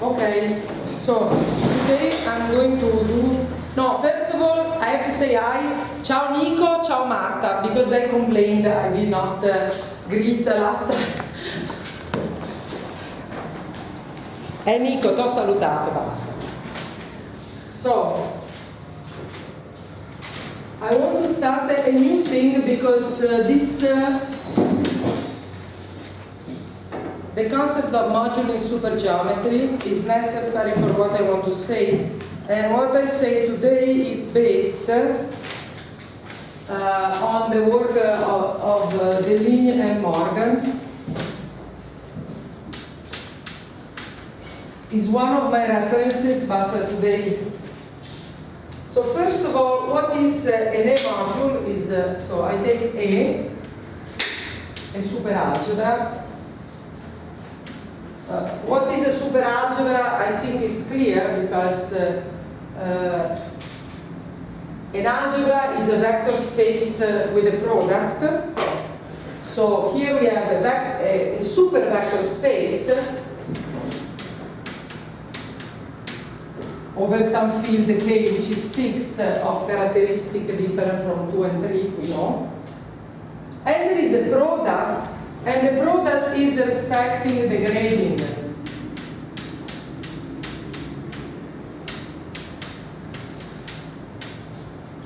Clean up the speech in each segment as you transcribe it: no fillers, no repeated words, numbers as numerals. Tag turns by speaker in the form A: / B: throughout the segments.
A: Okay, so today I'm going to do... No, first of all, I have to say hi. Ciao Nico, ciao Marta, because I complained I did not greet last time. Nico, ti ho salutato, basta. So, I want to start a new thing because the concept of module in supergeometry is necessary for what I want to say. And what I say today is based on the work of Deligne and Morgan. Is one of my references, but today. So first of all, what is an A module? So I take a superalgebra. What is a superalgebra? I think is clear because an algebra is a vector space with a product. So here we have a super vector space over some field K which is fixed of characteristic different from 2 and 3, we know. And there is a product, and the product is respecting the grading.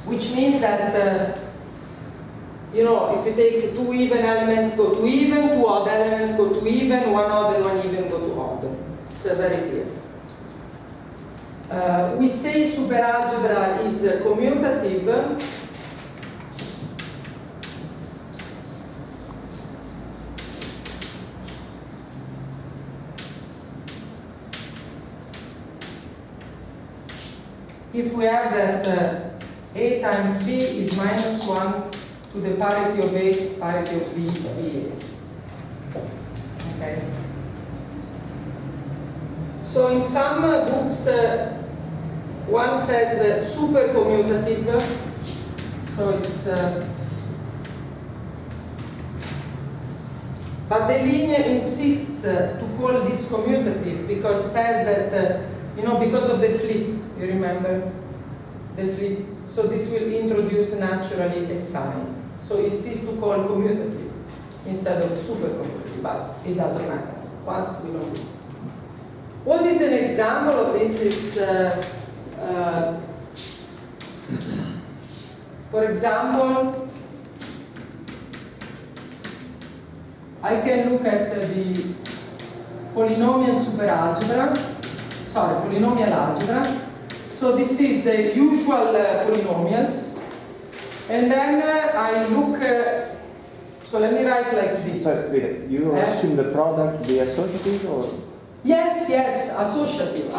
A: Which means that, if you take 2 even elements go to even, 2 odd elements go to even, 1 odd and 1 even go to odd. It's very clear. We say superalgebra is commutative. If we have that A times B is minus 1 to the parity of A, parity of B, BA. Okay. So in some books, one says super commutative, so it's but Deligne insists to call this commutative because says that because of the flip, you remember the flip, so this will introduce naturally a sign. So it insists to call commutative instead of super commutative, but it doesn't matter once we know this. What is an example of this is, for example, I can look at the polynomial algebra. So this is the usual polynomials. And then I look, so let me write like this.
B: But you assume the product be associative or?
A: Yes, associative,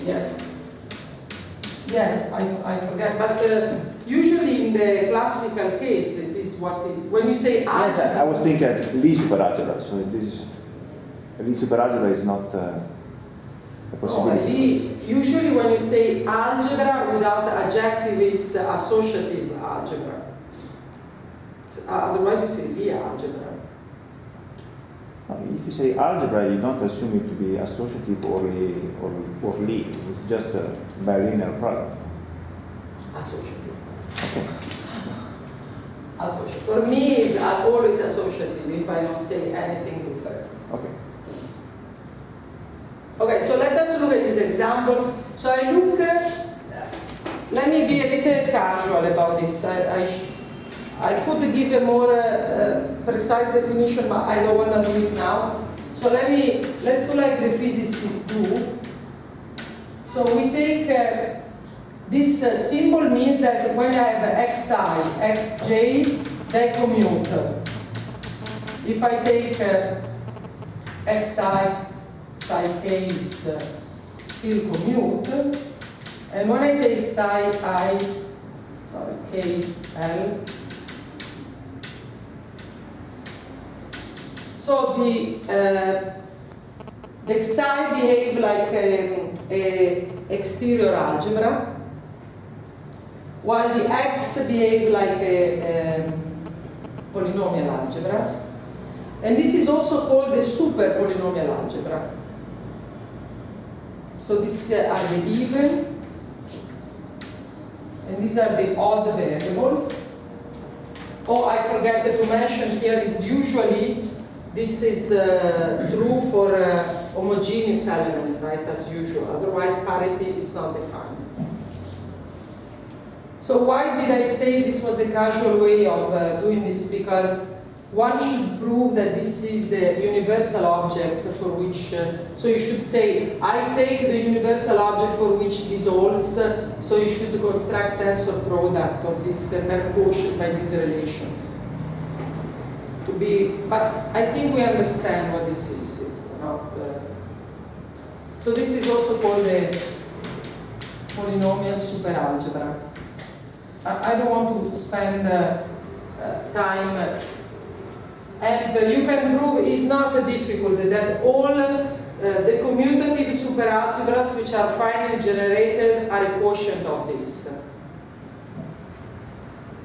A: yes. Yes, I forget, but usually in the classical case, it is when you say algebra.
B: Yes, I would think at Lie superalgebra, so Lie superalgebra is not a possibility.
A: Usually when you say algebra without adjective is associative algebra. Otherwise you say Lie algebra.
B: If you say algebra, you don't assume it to be associative or Lie. It's just a bilinear product.
A: Associative. Associative. For me, it's always associative if I don't say anything different.
B: Okay.
A: Okay, so let us look at this example. So I look, let me be a little casual about this. I could give a more precise definition, but I don't want to do it now. So let's do like the physicists do. So we take, this symbol means that when I have xi, xj, they commute. If I take xi, psi k is still commute, and when I take psi I, k l, so the xi behave like a exterior algebra, while the x behave like a polynomial algebra, and this is also called the super polynomial algebra. So these are the even, and these are the odd variables. Oh, I forgot to mention here is usually, this is true for homogeneous elements, right, as usual. Otherwise, parity is not defined. So why did I say this was a casual way of doing this? Because one should prove that this is the universal object for which, so you should say, I take the universal object for which this holds, so you should construct tensor product of this net quotient by these relations. To be, but I think we understand what this is. It's not, so this is also called the polynomial superalgebra. I don't want to spend time. And you can prove it's not difficult that all the commutative superalgebras which are finally generated are a quotient of this.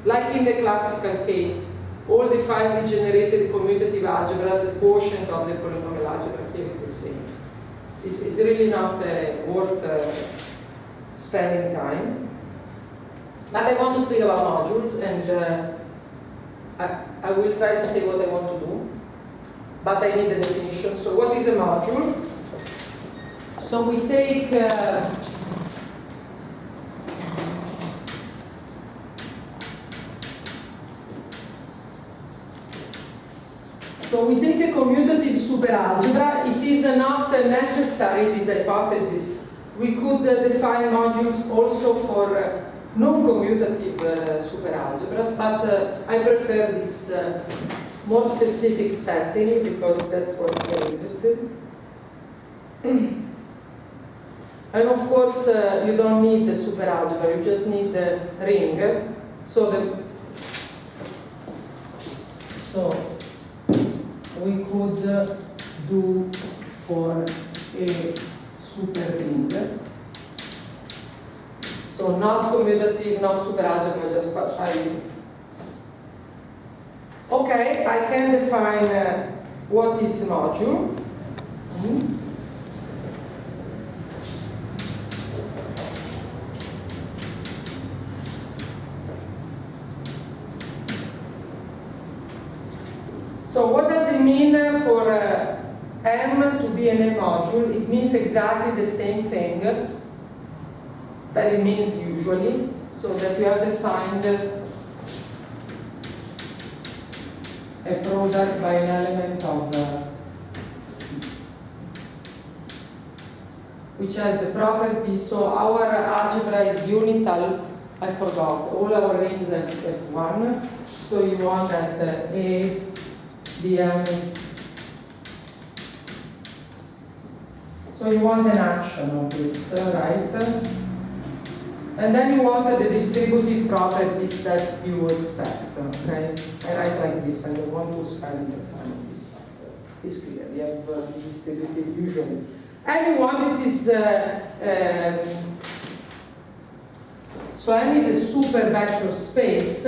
A: Like in the classical case, all the finally generated commutative algebras, the quotient of the polynomial algebra here is the same. It's really not worth spending time. But I want to speak about modules, and I will try to say what I want to do, but I need the definition. So what is a module? So we take a commutative superalgebra. It is not necessary, this hypothesis. We could define modules also for non-commutative superalgebras, but I prefer this more specific setting because that's what I'm interested in. And of course, you don't need the superalgebra, you just need the ring. So we could do for a super ring. So not commutative, not superalgebra, just okay, I can define what is module. So what does it mean for M to be an M module? It means exactly the same thing that it means usually, so that you have defined a product by an element of which has the property. So our algebra is unital. I forgot, all our rings at 1. So you want that A dm is, so you want an action of this, right? And then you want the distributive properties that you expect, okay? I write like this, I don't want to spend the time on this, but it's clear, you have the distributive usually. And you want, this is, so M is a super vector space,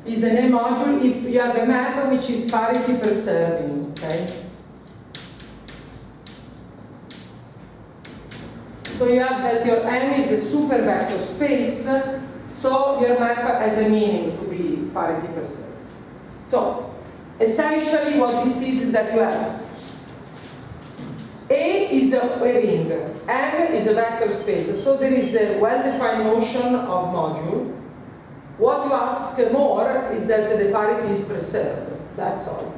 A: is an A module if you have a map which is parity preserving, okay? So you have that your M is a super vector space, so your map has a meaning to be parity preserved. So essentially what this is that you have A is a ring, M is a vector space, so there is a well-defined notion of module. What you ask more is that the parity is preserved, that's all.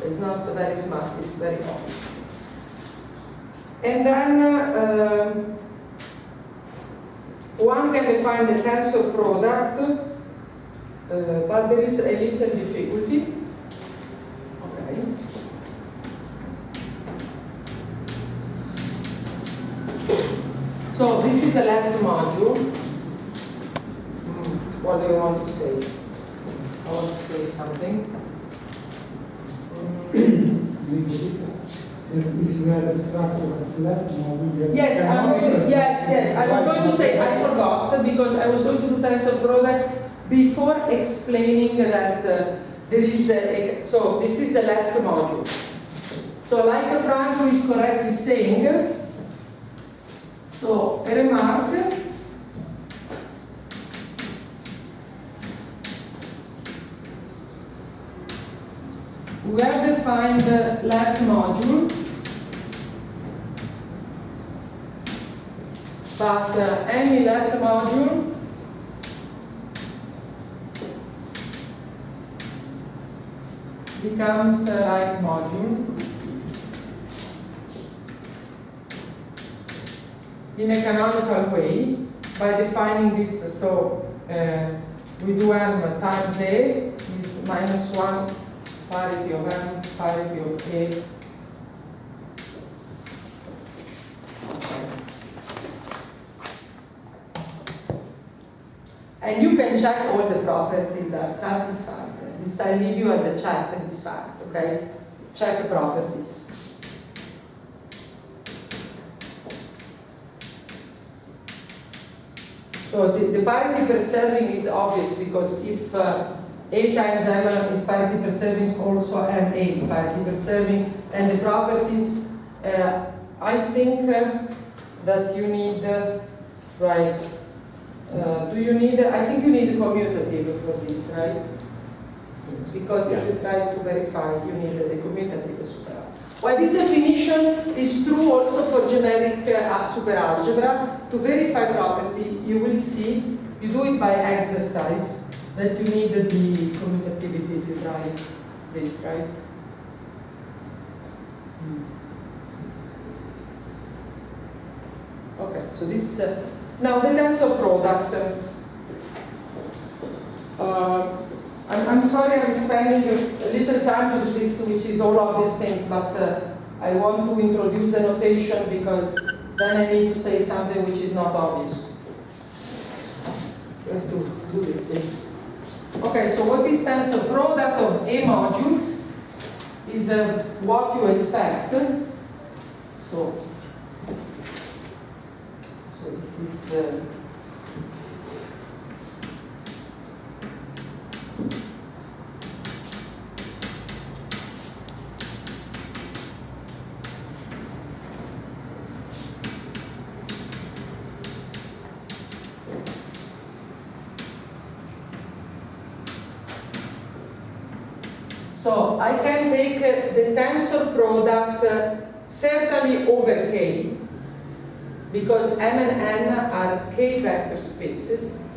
A: It's not very smart, it's very obvious. And then one can define the tensor product, but there is a little difficulty. Okay. So this is a left module. What do I want to say? I want to say something.
C: If you have a structure of left module,
A: yes, I was going to say, I forgot, because I was going to do tensor product before explaining that there is so this is the left module. So like Franco is correctly saying, left module, but any left module becomes a right module in a canonical way by defining this. So we do M times A is -1 parity of M parity of A. And you can check all the properties are satisfied. This I leave you as a check, this fact, okay? Check properties. So the parity preserving is obvious because if A times M is parity preserving, also MA is parity preserving, and the properties, I think that you need, right, do you need, I think you need a commutative for this, right? Because if you try to verify, you need a commutative super. Well, this definition is true also for generic superalgebra. To verify property, you will see, you do it by exercise, that you need the commutativity if you try this, right? Okay, so this, now the tensor product. I'm sorry I'm spending a little time to this, which is all of these things, but I want to introduce the notation because then I need to say something which is not obvious. You have to do these things. Okay, so what is tensor product of A modules is what you expect. So this is so I can take the tensor product certainly over K, because M and N are K vector spaces.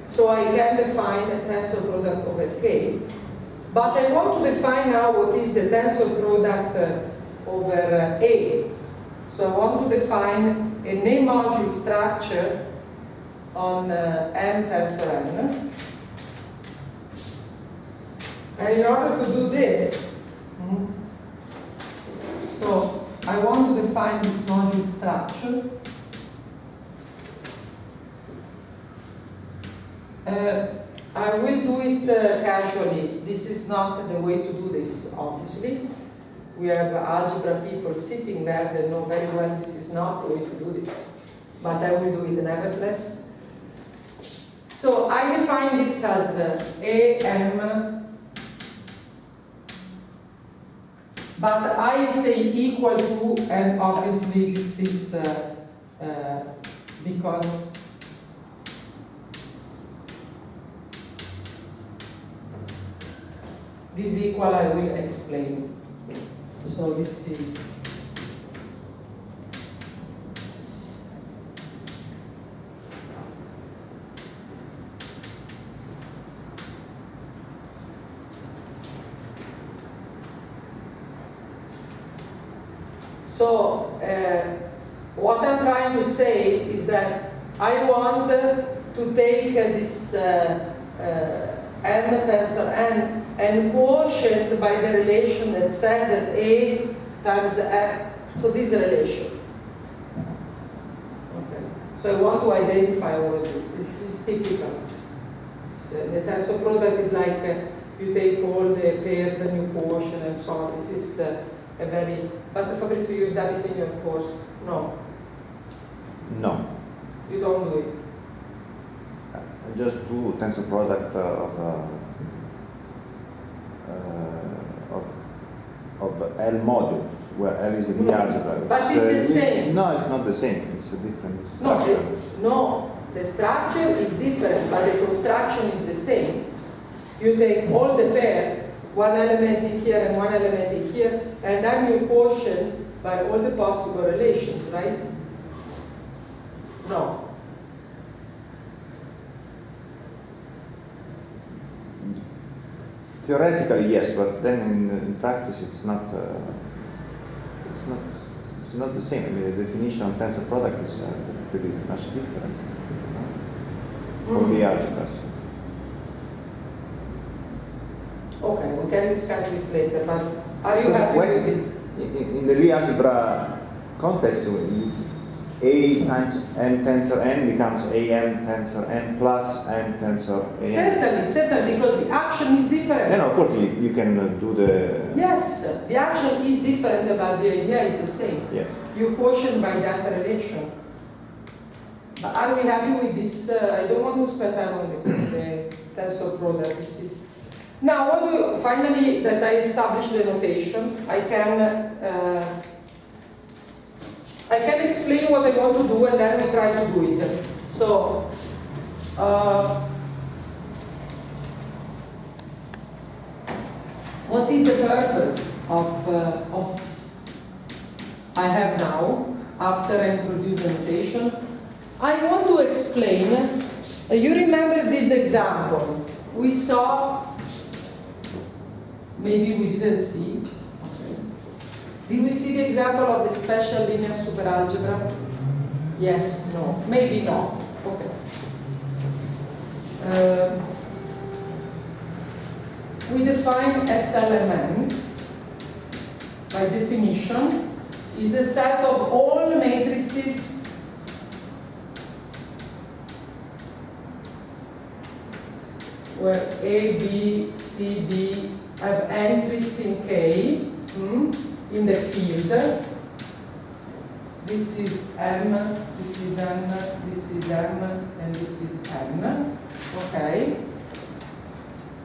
A: So I can define a tensor product over K. But I want to define now what is the tensor product over A. So I want to define an A module structure on M tensor N. And in order to do this, so I want to define this module structure. I will do it casually. This is not the way to do this, obviously. We have algebra people sitting there that know very well this is not the way to do this. But I will do it nevertheless. So I define this as AM, but I say equal to, and obviously this is because this equal I will explain. So this is so what I'm trying to say is that I want to take this M tensor N and quotient by the relation that says that A times M, so this relation. Okay. So I want to identify all of this. This is typical. So the tensor product is like you take all the pairs and you quotient and so on. This is a very, but Fabrizio, you've done it in your course. No. No. You don't do it.
B: I just do tensor product of L modules, where L is a B algebra.
A: But it's the same.
B: No, it's not the same. It's a different
A: No,
B: structure.
A: the structure is different, but the construction is the same. You take all the pairs one element in here and one element in here, and then you quotient by all the possible relations, right? No.
B: Theoretically, yes, but then in practice, it's not the same. I mean, the definition of tensor product is pretty much different from the algebras.
A: Okay, we can discuss this later, but are you happy with this?
B: In the Lie algebra context, if A times n tensor n becomes am tensor n plus n tensor an.
A: Certainly, because the action is different.
B: Then of course you can do the...
A: Yes, the action is different, but the idea is the same.
B: Yeah.
A: You quotient by that relation. But are we happy with this? I don't want to spend time on the tensor product. This is... Now, what do you, finally, that I established the notation, I can explain what I want to do and then we try to do it. So, what is the purpose of I have now, after I introduce the notation? I want to explain, you remember this example. We saw, maybe we didn't see. Did we see the example of the special linear superalgebra? Yes, no, maybe not. Okay. We define SLMN by definition is the set of all matrices where A, B, C, D have entries in K. In the field. This is M, this is M, this is M, and this is N. Okay?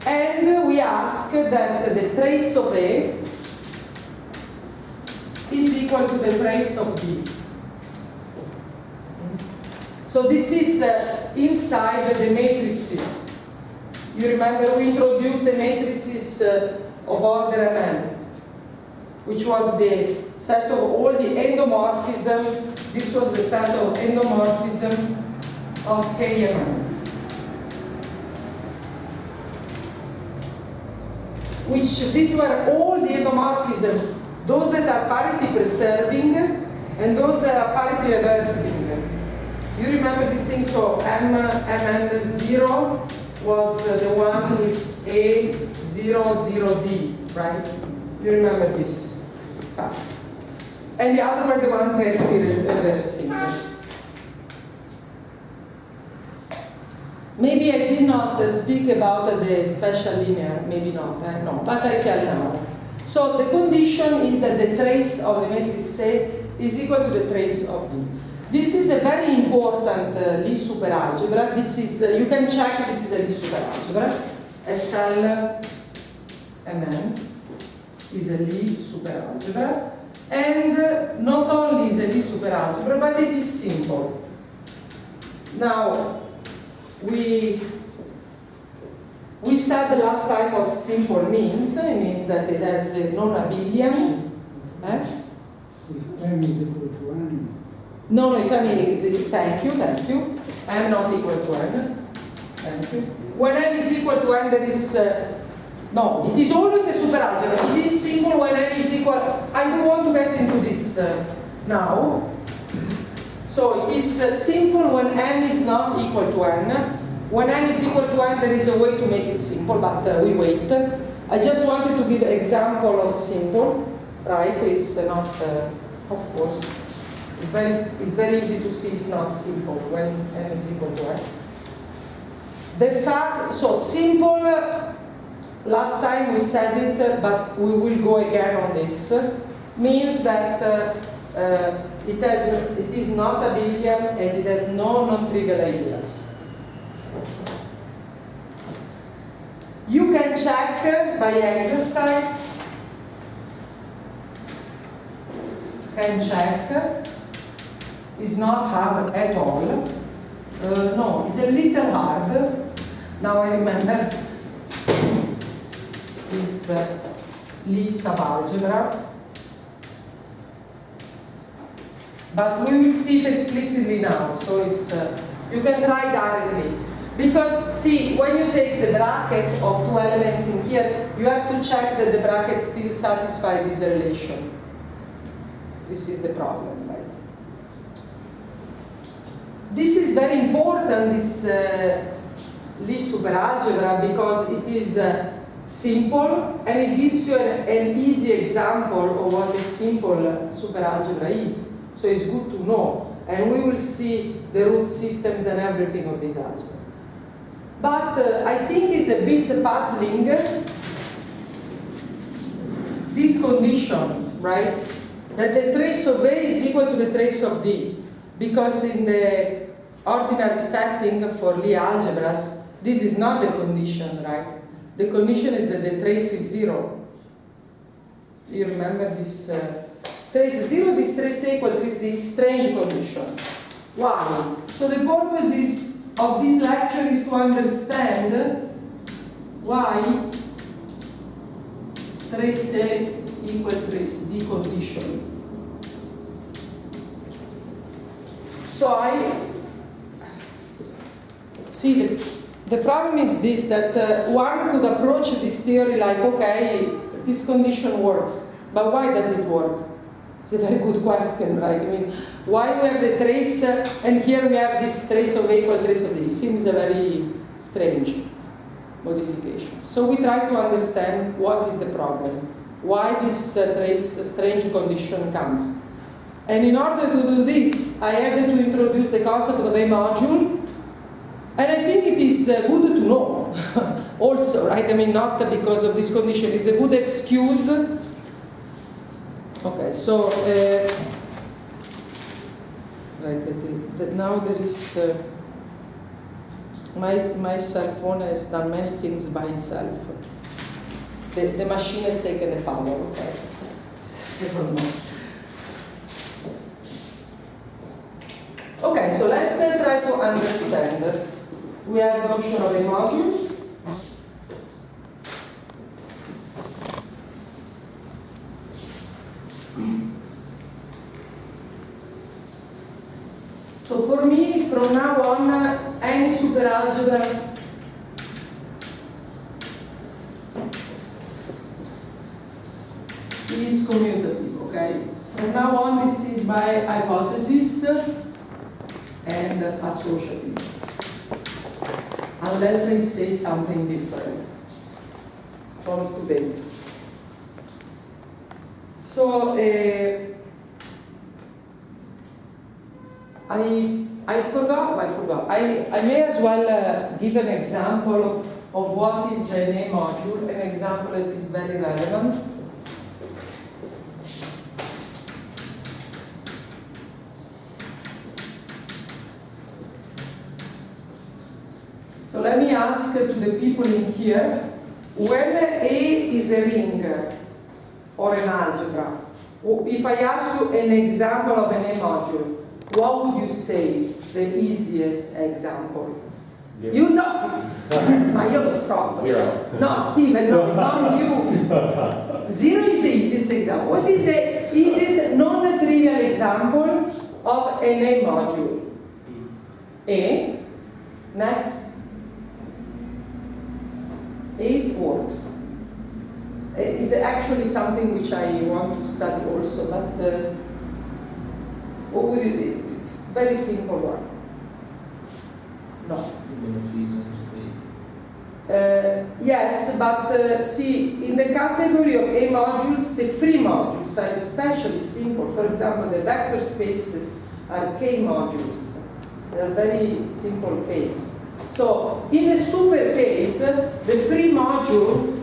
A: And we ask that the trace of A is equal to the trace of B. So this is inside the matrices. You remember we introduced the matrices of order Mn, which was the set of all the endomorphism. This was the set of endomorphism of Kmn, which these were all the endomorphism, those that are parity preserving and those that are parity reversing. You remember this thing? So Mn0 was the one with A0, 0D, right? You remember this fact. And the other were the one parity reversing. Maybe I did not speak about the special linear, maybe not, no, but I tell now. So the condition is that the trace of the matrix A is equal to the trace of D. This is a very important Lie superalgebra. This is, you can check this is a Lie superalgebra. SLMN is a Lie superalgebra. And not only is a Lie superalgebra, but it is simple. Now, we said the last time what simple means. It means that it has a non-abelian.
C: If m is equal to n.
A: No, if m is, thank you. M not equal to n. Thank you. When m is equal to n, there is, no, it is always a superalgebra. It is simple when m is equal, I don't want to get into this now. So it is simple when m is not equal to n. When n is equal to n, there is a way to make it simple, but we wait. I just wanted to give an example of simple, right? It's not, of course, it's very easy to see it's not simple when n is equal to n. The fact, so simple, last time we said it, but we will go again on this, means that it is not abelian and it has no non-trivial ideals. You can check by exercise. Can check. It's not hard at all. No, it's a little hard. Now I remember. is Lie subalgebra. But we will see it explicitly now, so it's, you can try directly. Because, see, when you take the bracket of two elements in here, you have to check that the bracket still satisfies this relation. This is the problem, right? This is very important, this Lie superalgebra, because it is simple and it gives you an easy example of what a simple superalgebra is. So it's good to know, and we will see the root systems and everything of this algebra. But I think it's a bit puzzling, this condition, right? That the trace of A is equal to the trace of D. Because in the ordinary setting for Lie algebras, this is not the condition, right? The condition is that the trace is 0. You remember this? Trace is 0, this trace A equal to this strange condition. Why? So the purpose of this lecture is to understand why trace A equal trace D condition. So I see the problem is this, that one could approach this theory like, okay, this condition works, but why does it work? It's a very good question, right? I mean, why we have the trace, and here we have this trace of A equal trace of D? It seems a very strange modification. So we try to understand what is the problem, why this trace strange condition comes. And in order to do this, I have to introduce the concept of a module, and I think it is good to know also, right? I mean, not because of this condition, it's a good excuse. Okay, so right, now there is my cell phone has done many things by itself. The machine has taken the power. Okay, I don't know. Okay, so let's try to understand. We have the notion of a module. So for me, from now on, any superalgebra is commutative, okay? From now on, this is my hypothesis and associative. Unless I say something different from today. So, I forgot. I may as well give an example of what is an A module, an example that is very relevant. So let me ask to the people in here, when A is a ring or an algebra, if I ask you an example of an A module, what would you say the easiest example?
D: Zero.
A: You know, ma io lo strozo.
D: Zero.
A: No, Steven, no, not you. Zero is the easiest example. What is the easiest non-trivial example of an A module? A. Next. A works. It is actually something which I want to study also, but what would you do? Very simple one. No. Yes, but see, in the category of A modules, the free modules are especially simple. For example, the vector spaces are K modules. They are very simple case. So, in the super case, the free module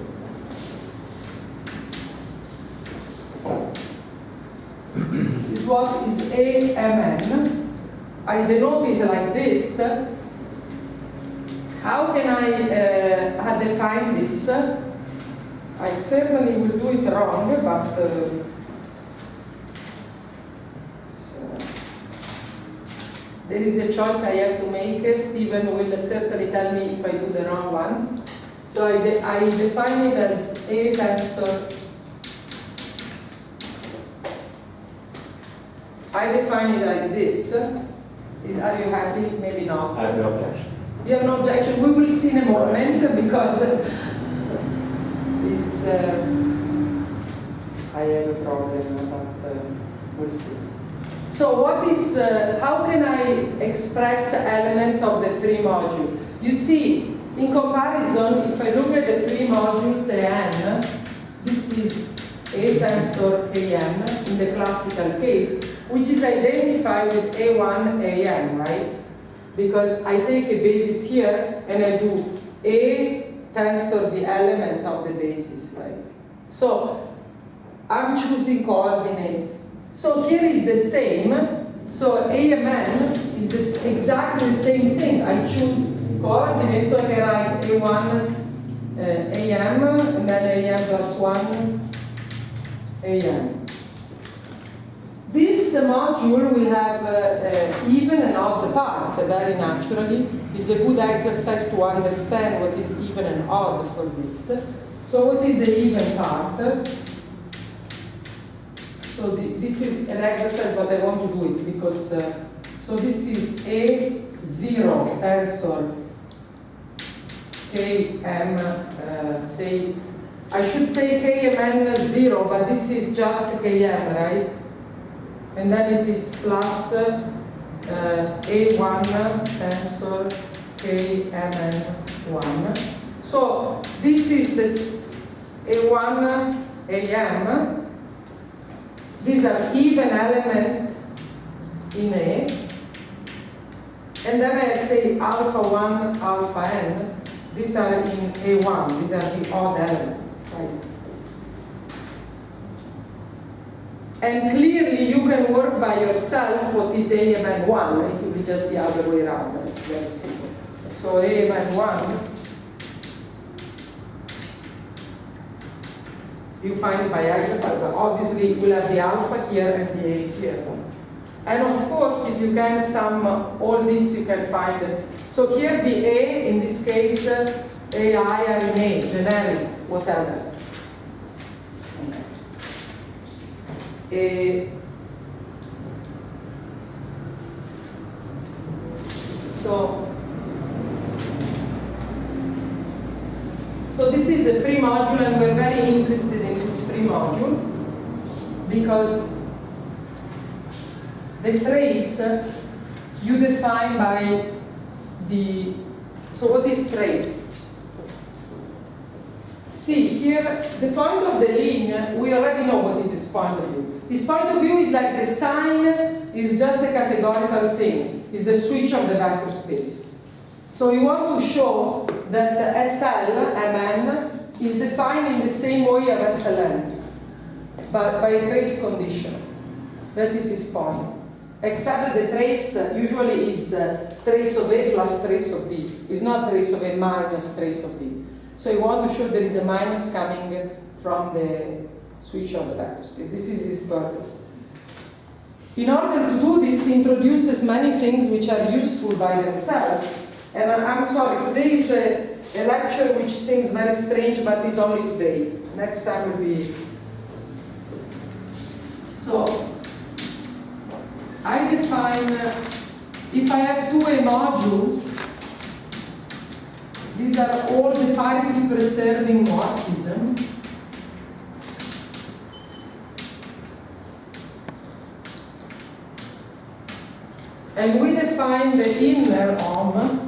A: is what is AMN. I denote it like this. How can I define this? I certainly will do it wrong, but there is a choice I have to make. Stephen will certainly tell me if I do the wrong one. So I define it as A tensor. I define it like this. Are you happy? Maybe not.
D: I have no objections.
A: You have no objection. We will see in a moment because this I have a problem, but we'll see. So what is? How can I express elements of the free module? You see, in comparison, if I look at the free modules AN, this is A tensor Kn in the classical case, which is identified with A1 An, right? Because I take a basis here and I do A tensor the elements of the basis, right? So I'm choosing coordinates. So here is the same. So AMN is exactly the same thing. I choose coordinates, so I can write A1 AM and then AM plus 1 AM. This module will have even and odd part very naturally. It's a good exercise to understand what is even and odd for this. So what is the even part? So this is an exercise, but I want to do it because, so this is A0 tensor Km, say, I should say Kmn 0, but this is just Km, right? And then it is plus A1 tensor Kmn1. So this is this A1 AM. These are even elements in A. And then I say alpha 1, alpha n. These are in A1. These are the odd elements, right? And clearly you can work by yourself what is AMN1. It will be just the other way around. It's very simple. So AMN1, you find it by exercise, but obviously we'll have the alpha here and the A here. And of course, if you can sum all this, you can find it. So here the A, in this case, AI are in A, generic, whatever. So this is a free module, and we're very interested in this free module because the trace you define by the, so what is trace? See, here, the point of the line, we already know what is its point of view. Its point of view is like the sign is just a categorical thing, is the switch of the vector space. So you want to show that the SL, Mn, is defined in the same way as SLN, but by a trace condition. That is his point. Except that the trace usually is trace of A plus trace of D. It's not trace of A minus trace of D. So you want to show there is a minus coming from the switch of the vector space. This is his purpose. In order to do this, he introduces many things which are useful by themselves. And I'm sorry, today is a lecture which seems very strange, but is only today. Next time will be... So, I define, if I have 2A modules, these are all the parity preserving morphism. And we define the inner OM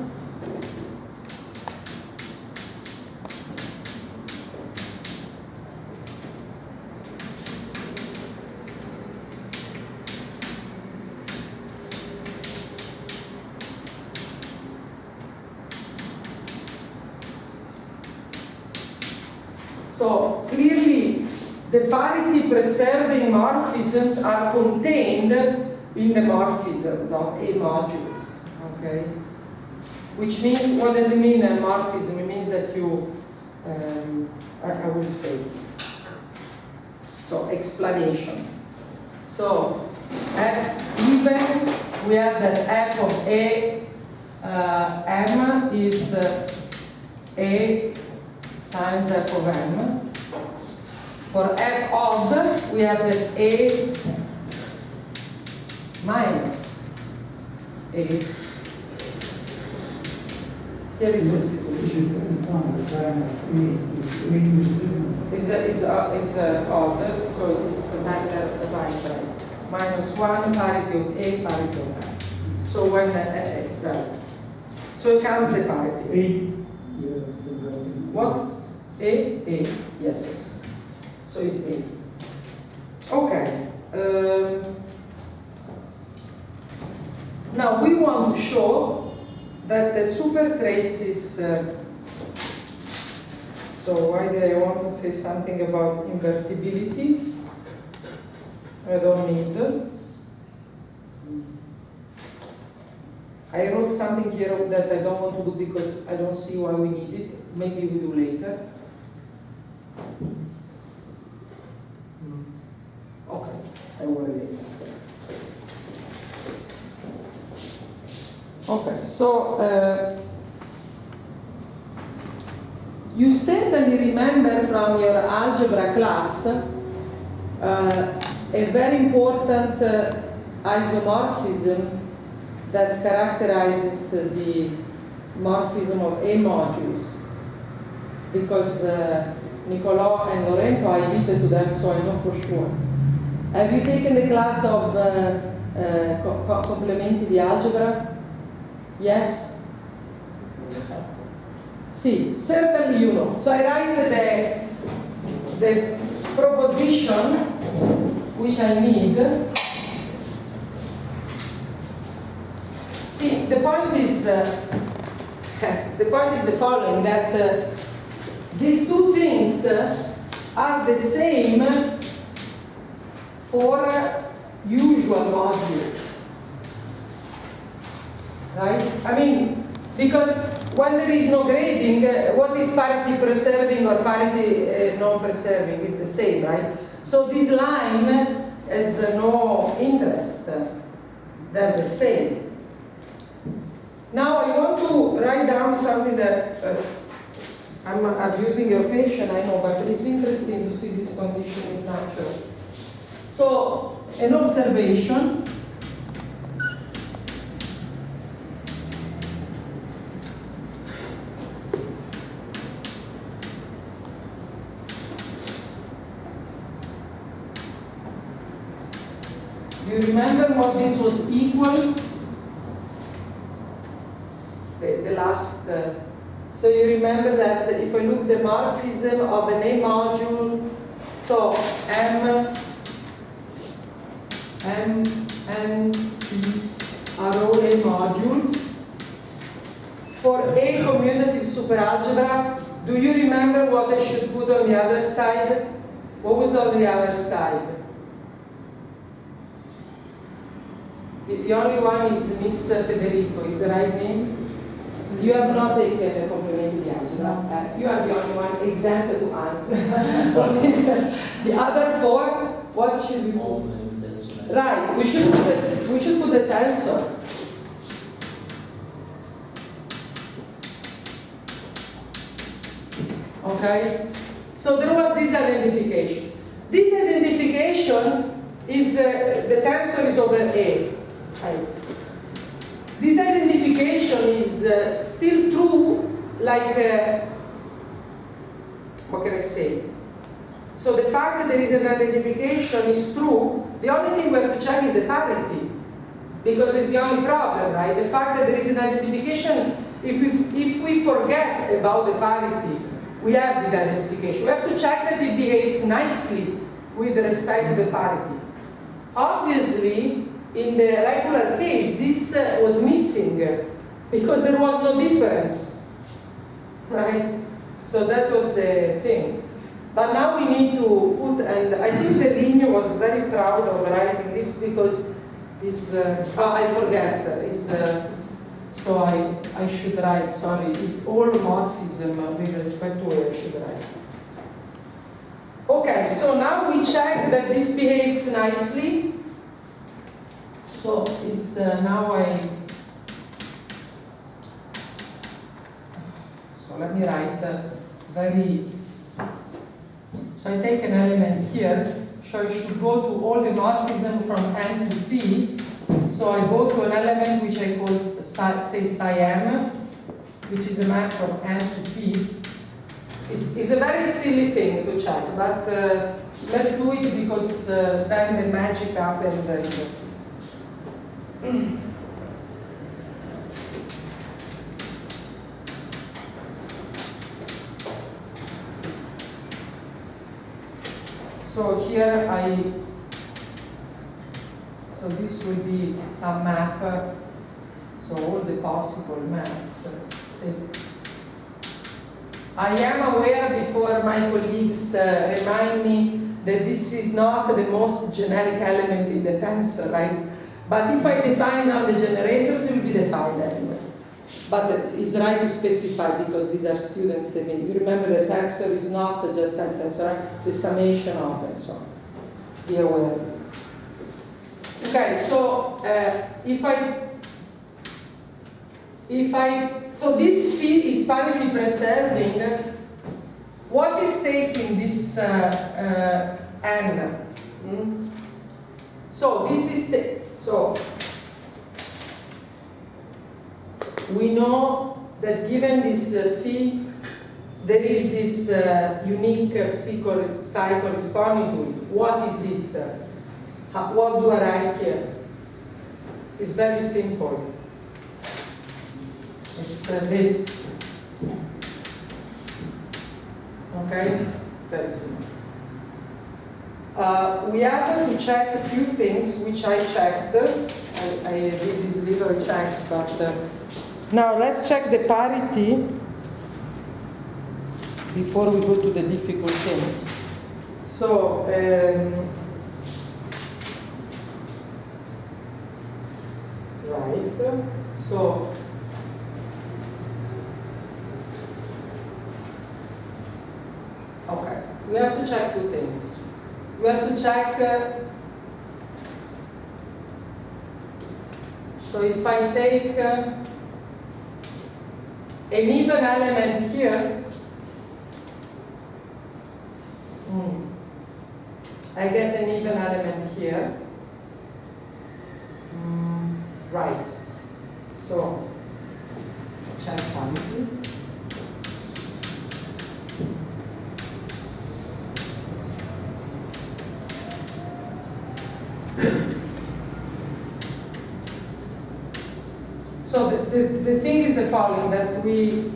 A: So clearly, the parity preserving morphisms are contained in the morphisms of A modules, okay? Which means, what does it mean, a morphism? It means that you, I will say, so explanation. So F even, we have that F of A M is A times f of m. For f odd, we have that a minus a. Here is the situation.
C: It's on the side of A.
A: Is odd, so it's minus 1 parity of a, parity of f. So when it's right. So it comes the parity.
C: A.
A: What? A? Yes, yes. So it's A. Okay. Now we want to show that the super traces. So why did I want to say something about invertibility? I don't need. I wrote something here that I don't want to do because I don't see why we need it. Maybe we do later. Okay, I will later. Okay, so you certainly remember from your algebra class a very important isomorphism that characterizes the morphism of A modules, because Nicolò and Lorenzo, I alluded to them, so I know for sure. Have you taken the class of complementi di algebra? Yes? See, certainly you know. So I write the proposition which I need. See, the point is the following: that these two things are the same for usual modules, right? I mean, because when there is no grading, what is parity preserving or parity non-preserving is the same, right? So this line has no interest; they're the same. Now I want to write down something that I'm abusing your patience, I know, but it's interesting to see this condition is natural. So, an observation. You remember what this was equal? The last, so you remember that if I look the morphism of an A module, so M, N, P are all A modules. For A commutative superalgebra, do you remember what I should put on the other side? What was on the other side? The only one is Miss Federico, is the right name? You have not taken a complementary algebra. You are the only one exempt to answer. What is the other four? What should we put? Right, we should put the tensor. Okay? So there was this identification. This identification is the tensor is over A. Right. This identification is still true, like, what can I say? So the fact that there is an identification is true. The only thing we have to check is the parity, because it's the only problem, right? The fact that there is an identification, if we forget about the parity, we have this identification. We have to check that it behaves nicely with respect to the parity. Obviously, in the regular case, this was missing because there was no difference, right? So that was the thing. But now we need to put, and I think the linear was very proud of writing this because it's, I forget, it's, so I should write, sorry, it's all morphism with respect to what I should write. Okay, so now we check that this behaves nicely. So it's now so let me write So I take an element here, so I should go to all the morphism from N to P. So I go to an element which I call, say, psi m, which is a map from N to P. It's a very silly thing to check, but let's do it because then the magic happens. So here so this will be some map, so all the possible maps. I am aware before my colleagues remind me that this is not the most generic element in the tensor, right? But if I define now the generators, it will be defined anyway. But it's right to specify because these are students. They may, you remember the tensor is not just a tensor, it's a summation of and so on. Be aware. Okay, so so this phi is parity preserving. What is taking this n? So this is so we know that given this phi, there is this unique psi corresponding to it. What is it? What do I write here? It's very simple. It's this. Okay? It's very simple. We have to check a few things which I checked. I did these little checks, but now let's check the parity before we go to the difficult things. So, right. So, okay. We have to check two things. We have to check. So if I take an even element here, I get an even element here. Right. So check parity. So the thing is the following, that we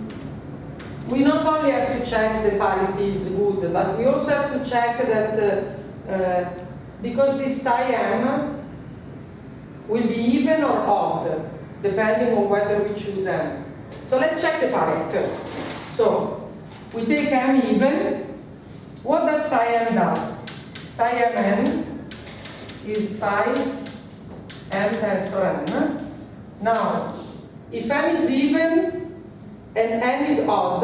A: not only have to check the parity is good, but we also have to check that because this psi m will be even or odd, depending on whether we choose m. So let's check the parity first. So we take m even. What does psi m does? Psi mn is phi m tensor n. Now, if m is even and n is odd,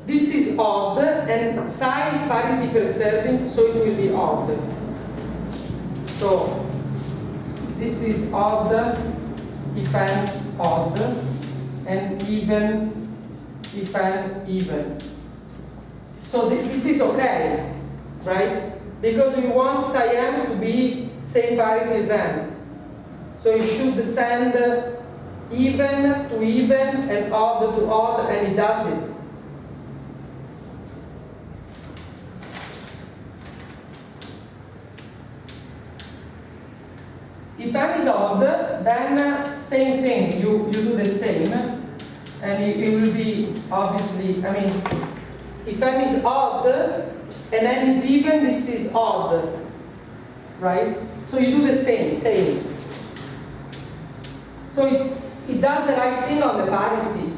A: this is odd, and psi is parity preserving, so it will be odd. So, this is odd if n odd, and even if n even. So this is okay, right? Because we want psi m to be same parity as n. So you should descend even to even and odd to odd, and it does it. If m is odd, then same thing, you do the same, and it will be obviously, I mean, if m is odd and n is even, this is odd, right? So you do the same. So it does the right thing on the parity.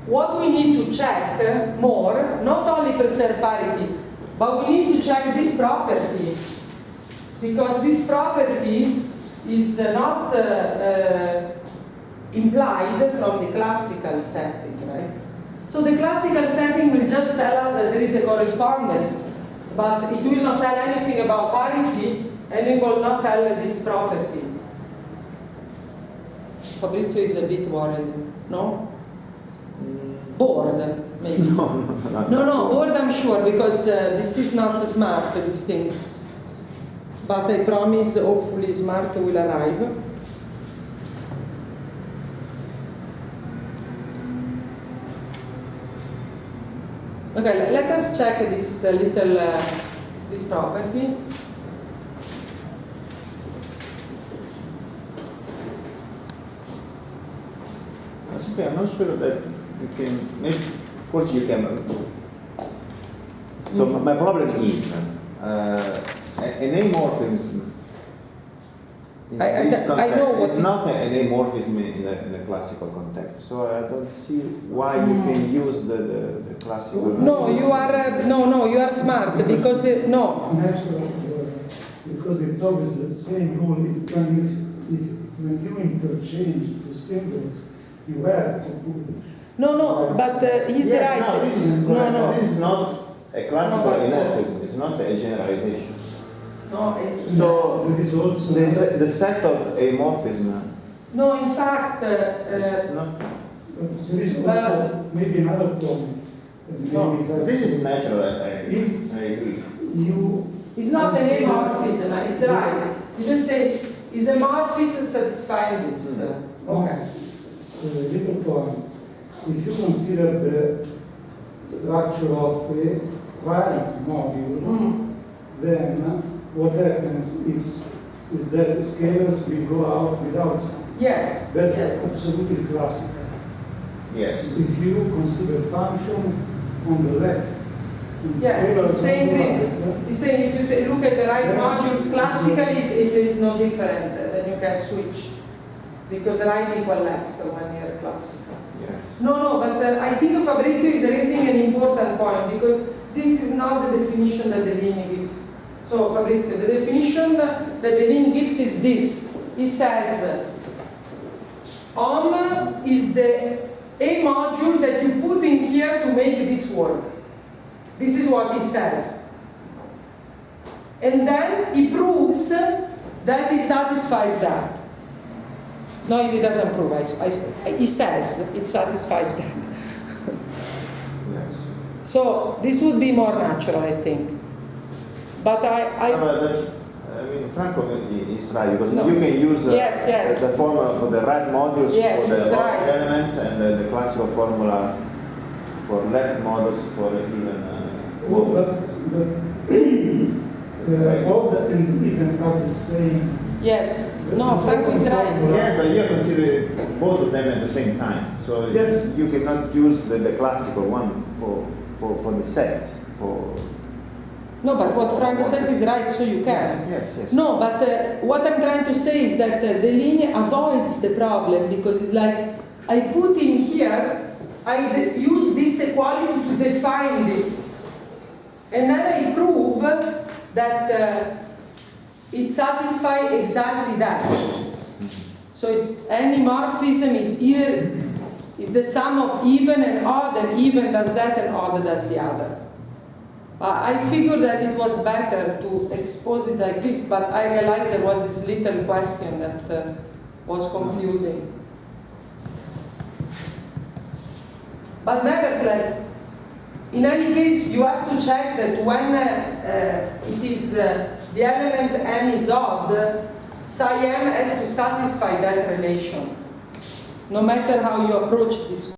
A: What we need to check more, not only preserve parity, but we need to check this property, because this property is not implied from the classical setting, right? So the classical setting will just tell us that there is a correspondence, but it will not tell anything about parity, and it will not tell this property. Fabrizio is a bit worried, no? Bored, maybe. No, bored I'm sure, because this is not smart, these things. But I promise, hopefully smart will arrive. Okay, let us check this this property.
B: Okay, I'm not sure that you can, maybe, of course you can. So my problem is an amorphism in this context is not an amorphism in a classical context. So I don't see why you can use the classical.
A: No, you are you are smart because no.
C: Natural, because it's always the same rule. When you interchange two symbols, you have to put.
A: No, but he's right.
B: No, this is correct. No. This is not a classical amorphism. It's not a generalization.
A: No, it's
B: so
C: it is also
B: the set of amorphism.
A: No, in fact,
B: not.
C: There is also maybe another point.
B: No, this is natural. I agree.
A: It's not an amorphism. It's right. You just say is a morphism satisfying this. Okay.
C: Little point. If you consider the structure of a right module, then what happens is that the scalars will go out without sign.
A: Yes.
C: That's
A: yes.
C: absolutely classical.
B: Yes.
C: If you consider function on the left,
A: yes, the same reason. He's saying if you look at the right modules classically, it is no different. Then you can switch. Because right equal left when you're classical.
B: Yes.
A: No, but I think Fabrizio is raising an important point because this is not the definition that Deligne gives. So Fabrizio, the definition that Deligne gives is this. He says, OM is the A module that you put in here to make this work. This is what he says. And then he proves that he satisfies that. No, he doesn't prove. He says it satisfies that.
B: Yes.
A: So this would be more natural, I think. But
B: I mean, Franco is right because
A: No.
B: you can use
A: Yes.
B: the formula for the right modules
A: Yes,
B: for the
A: it's right.
B: elements and the classical formula for left modules for even.
C: Odd and even are the same.
A: yes, no, Franco is right.
B: Yeah, but you consider both of them at the same time. So
C: Yes.
B: you cannot use the classical one for the sets.
A: No, but what Franco says is right, so you can.
B: Yes.
A: No, but what I'm trying to say is that Deligne avoids the problem because it's like, I put in here, I use this equality to define this. And then I prove that it satisfies exactly that. So any morphism is either is the sum of even and odd, and even does that and odd does the other. I figured that it was better to expose it like this, but I realized there was this little question that was confusing. But nevertheless, in any case, you have to check that when it is the element m is odd, psi m has to satisfy that relation, no matter how you approach this.